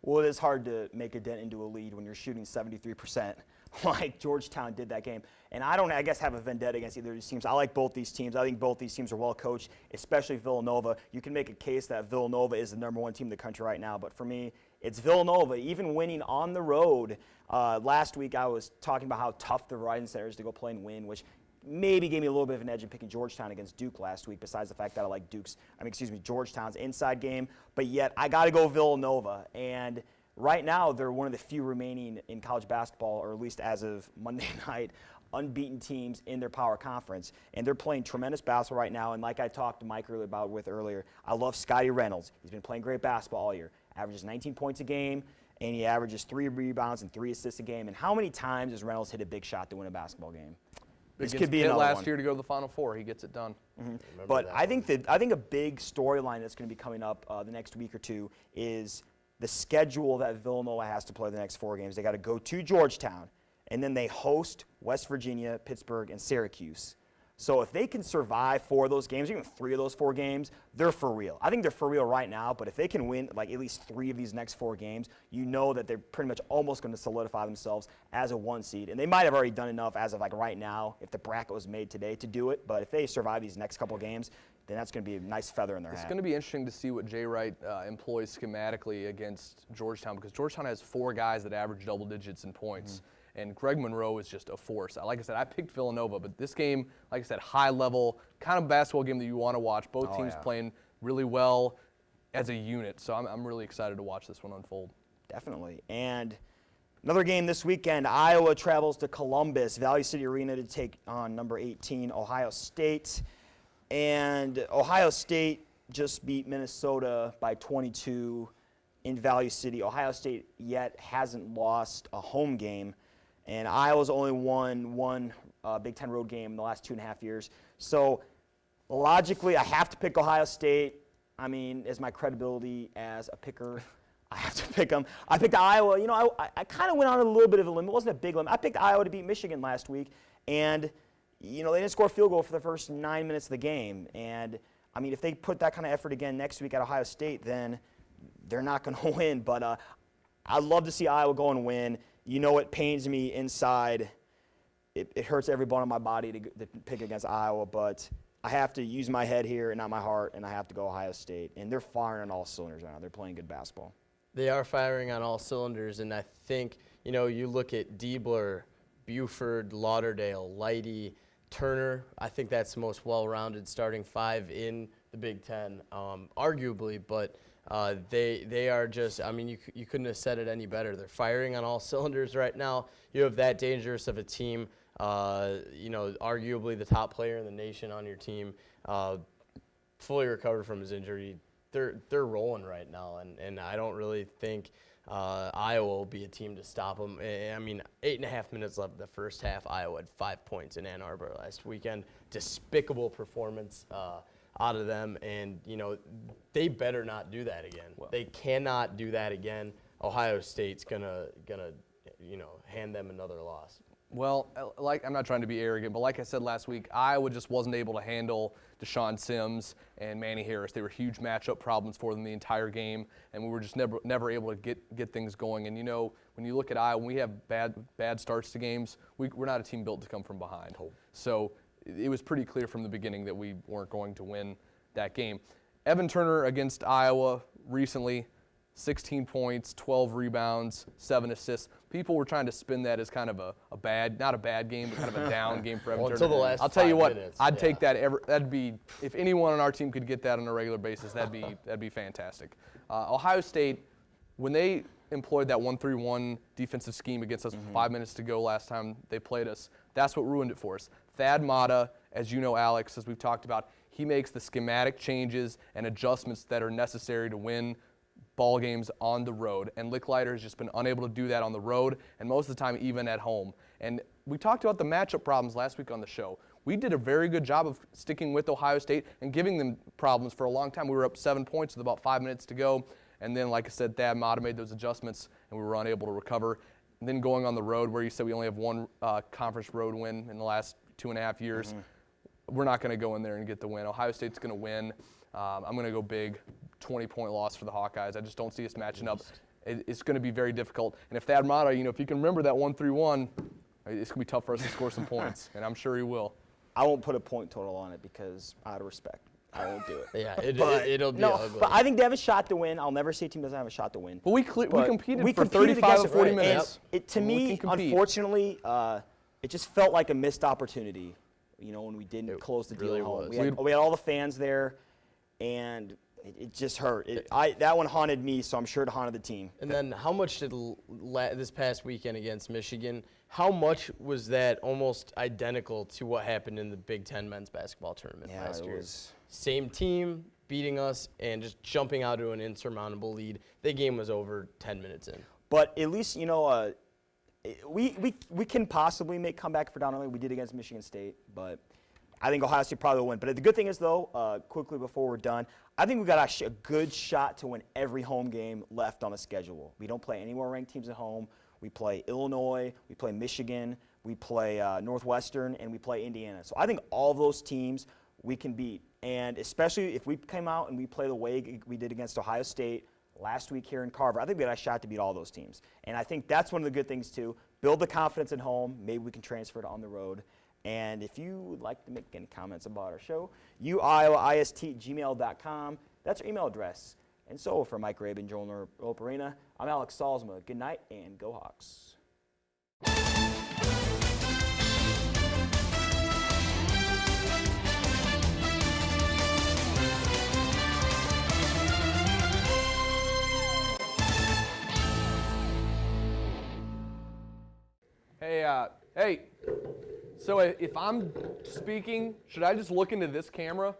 Well, it is hard to make a dent into a lead when you're shooting 73% like Georgetown did that game. And I don't, I guess, have a vendetta against either of these teams. I like both these teams. I think both these teams are well coached, especially Villanova. You can make a case that Villanova is the #1 team in the country right now, but for me, it's Villanova. Even winning on the road, last week I was talking about how tough the Verizon Center is to go play and win, which maybe gave me a little bit of an edge in picking Georgetown against Duke last week, besides the fact that I like Georgetown's inside game. But yet, I got to go Villanova. And right now, they're one of the few remaining in college basketball, or at least as of Monday night, unbeaten teams in their power conference. And they're playing tremendous basketball right now. And like I talked to Mike earlier, I love Scotty Reynolds. He's been playing great basketball all year. Averages 19 points a game, and he averages 3 rebounds and 3 assists a game. And how many times has Reynolds hit a big shot to win a basketball game? This could be another last year to go to the Final Four. He gets it done. Mm-hmm. But I think a big storyline that's going to be coming up the next week or two is the schedule that Villanova has to play the next 4 games. They got to go to Georgetown, and then they host West Virginia, Pittsburgh, and Syracuse. So if they can survive 4 of those games, even 3 of those 4 games, they're for real. I think they're for real right now, but if they can win like at least 3 of these next 4 games, you know that they're pretty much almost going to solidify themselves as a 1 seed. And they might have already done enough as of like right now if the bracket was made today to do it. But if they survive these next couple games, then that's going to be a nice feather in their hat. It's going to be interesting to see what Jay Wright employs schematically against Georgetown, because Georgetown has 4 guys that average double digits in points. Mm-hmm. And Greg Monroe is just a force. Like I said, I picked Villanova, but this game, like I said, high-level kind of basketball game that you want to watch. Both teams playing really well as a unit. So I'm really excited to watch this one unfold. Definitely. And another game this weekend, Iowa travels to Columbus, Valley City Arena, to take on number 18, Ohio State. And Ohio State just beat Minnesota by 22 in Valley City. Ohio State yet hasn't lost a home game. And Iowa's only won one Big Ten road game in the last 2.5 years. So logically, I have to pick Ohio State. I mean, as my credibility as a picker, I have to pick them. I picked Iowa. You know, I kind of went on a little bit of a limb. It wasn't a big limb. I picked Iowa to beat Michigan last week. And, you know, they didn't score a field goal for the first 9 minutes of the game. And, I mean, if they put that kind of effort again next week at Ohio State, then they're not going to win. But I'd love to see Iowa go and win. You know, it pains me inside. It hurts every bone in my body to pick against Iowa, but I have to use my head here and not my heart, and I have to go Ohio State. And they're firing on all cylinders right now. They're playing good basketball. They are firing on all cylinders, and I think, you know, you look at Diebler, Buford, Lauderdale, Leidy, Turner. I think that's the most well-rounded starting 5 in the Big Ten, arguably, but they are just, I mean, you couldn't have said it any better. They're firing on all cylinders right now. You have that dangerous of a team, you know, arguably the top player in the nation on your team, fully recovered from his injury. They're rolling right now, and I don't really think Iowa will be a team to stop them. I mean, 8.5 minutes left in the first half. Iowa had 5 points in Ann Arbor last weekend. Despicable performance out of them, and you know they better not do that again. Well, they cannot do that again. Ohio State's gonna you know hand them another loss. Well, like I'm not trying to be arrogant, but like I said last week, Iowa just wasn't able to handle Deshaun Sims and Manny Harris. They were huge matchup problems for them the entire game, and we were just never able to get things going. And you know, when you look at Iowa, when we have bad starts to games, we're not a team built to come from behind. So it was pretty clear from the beginning that we weren't going to win that game. Evan Turner against Iowa recently, 16 points, 12 rebounds, 7 assists. People were trying to spin that as kind of a bad, not a bad game, but kind of a down game for Evan Turner. Until the last I'll tell you what, minutes, I'd take that. That'd be, if anyone on our team could get that on a regular basis, that'd be fantastic. Ohio State, when they employed that 1-3-1 defensive scheme against us 5 minutes to go last time they played us, that's what ruined it for us. Thad Matta, as you know, Alex, as we've talked about, he makes the schematic changes and adjustments that are necessary to win ball games on the road, and Licklider has just been unable to do that on the road, and most of the time even at home. And we talked about the matchup problems last week on the show. We did a very good job of sticking with Ohio State and giving them problems for a long time. We were up 7 points with about 5 minutes to go, and then, like I said, Thad Matta made those adjustments, and we were unable to recover. And then going on the road, where you said we only have one conference road win in the last 2.5 years, we're not going to go in there and get the win. Ohio State's going to win. I'm going to go big, 20-point loss for the Hawkeyes. I just don't see us matching up. it's going to be very difficult. And if Thad Matta, if you can remember that 1-3-1, it's going to be tough for us to score some points, and I'm sure he will. I won't put a point total on it because out of respect, I won't do it. Yeah, it'll be ugly. But I think they have a shot to win. I'll never say a team doesn't have a shot to win. But we competed for 35 against to it, 40 right. minutes. To me, unfortunately, it just felt like a missed opportunity. When we didn't close the deal really at home. was. We had all the fans there, and it just hurt. That one haunted me, so I'm sure it haunted the team. And then how much did this past weekend against Michigan, how much was that almost identical to what happened in the Big Ten men's basketball tournament last year? Same team beating us and just jumping out to an insurmountable lead. The game was over 10 minutes in. But at least, we can possibly make comeback for down early. We did against Michigan State, but I think Ohio State probably will win. But the good thing is, though, quickly before we're done, I think we've got actually a good shot to win every home game left on the schedule. We don't play any more ranked teams at home. We play Illinois, we play Michigan, we play Northwestern, and we play Indiana. So I think all those teams we can beat. And especially if we come out and we play the way we did against Ohio State last week here in Carver, I think we got a shot to beat all those teams. And I think that's one of the good things, too. Build the confidence at home. Maybe we can transfer it on the road. And if you would like to make any comments about our show, uiowaist@gmail.com. That's our email address. And so for Mike Rabin, Joel Operina, I'm Alex Salzma. Good night and go Hawks. Hey, so if I'm speaking, should I just look into this camera?